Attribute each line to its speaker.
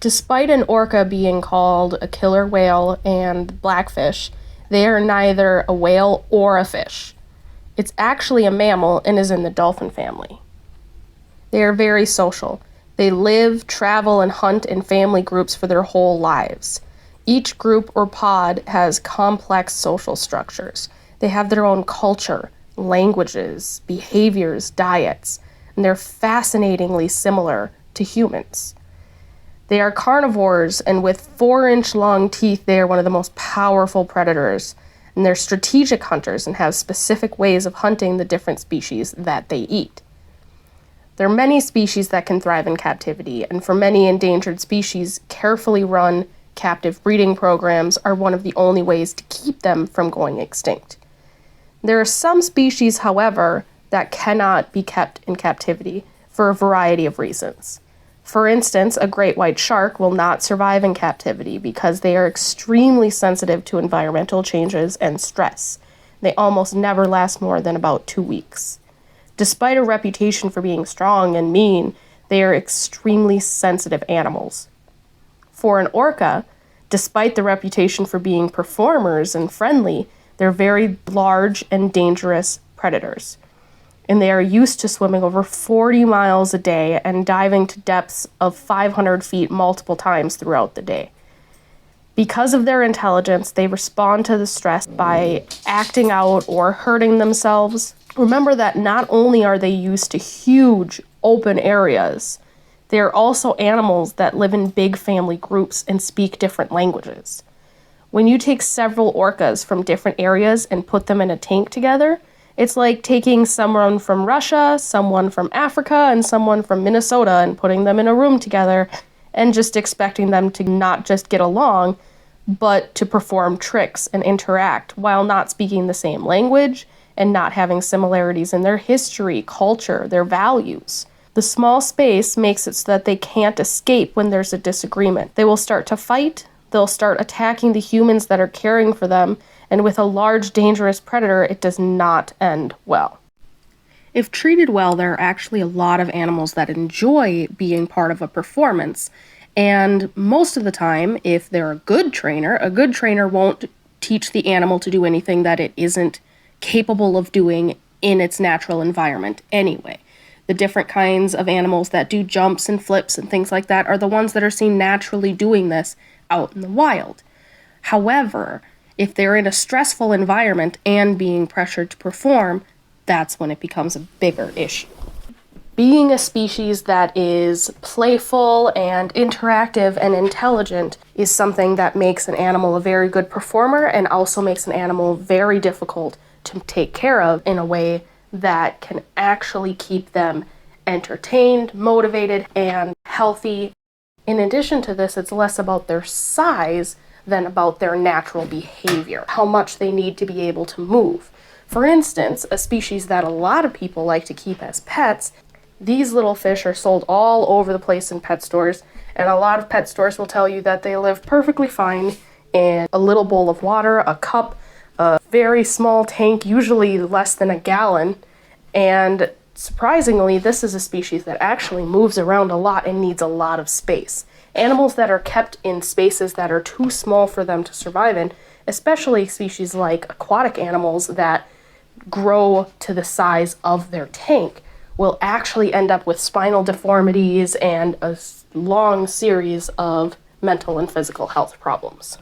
Speaker 1: Despite an orca being called a killer whale and blackfish, they are neither a whale or a fish. It's actually a mammal and is in the dolphin family. They are very social. They live, travel, and hunt in family groups for their whole lives. Each group or pod has complex social structures. They have their own culture, languages, behaviors, diets, and they're fascinatingly similar to humans. They are carnivores, and with 4-inch long teeth, they are one of the most powerful predators. And they're strategic hunters and have specific ways of hunting the different species that they eat. There are many species that can thrive in captivity, and for many endangered species, carefully run captive breeding programs are one of the only ways to keep them from going extinct. There are some species, however, that cannot be kept in captivity for a variety of reasons. For instance, a great white shark will not survive in captivity because they are extremely sensitive to environmental changes and stress. They almost never last more than about 2 weeks. Despite a reputation for being strong and mean, they are extremely sensitive animals. For an orca, despite the reputation for being performers and friendly, they're very large and dangerous predators. And they are used to swimming over 40 miles a day and diving to depths of 500 feet multiple times throughout the day. Because of their intelligence, they respond to the stress by acting out or hurting themselves. Remember that not only are they used to huge open areas, they are also animals that live in big family groups and speak different languages. When you take several orcas from different areas and put them in a tank together, it's like taking someone from Russia, someone from Africa, and someone from Minnesota and putting them in a room together and just expecting them to not just get along, but to perform tricks and interact while not speaking the same language and not having similarities in their history, culture, their values. The small space makes it so that they can't escape when there's a disagreement. They will start to fight, they'll start attacking the humans that are caring for them, and with a large, dangerous predator, it does not end well. If treated well, there are actually a lot of animals that enjoy being part of a performance, and most of the time, if they're a good trainer won't teach the animal to do anything that it isn't capable of doing in its natural environment anyway. The different kinds of animals that do jumps and flips and things like that are the ones that are seen naturally doing this out in the wild. However, if they're in a stressful environment and being pressured to perform, that's when it becomes a bigger issue. Being a species that is playful and interactive and intelligent is something that makes an animal a very good performer and also makes an animal very difficult to take care of in a way that can actually keep them entertained, motivated, and healthy. In addition to this, it's less about their size than about their natural behavior, how much they need to be able to move. For instance, a species that a lot of people like to keep as pets, these little fish are sold all over the place in pet stores, and a lot of pet stores will tell you that they live perfectly fine in a little bowl of water, a cup, a very small tank, usually less than a gallon, and surprisingly, this is a species that actually moves around a lot and needs a lot of space. Animals that are kept in spaces that are too small for them to survive in, especially species like aquatic animals that grow to the size of their tank, will actually end up with spinal deformities and a long series of mental and physical health problems.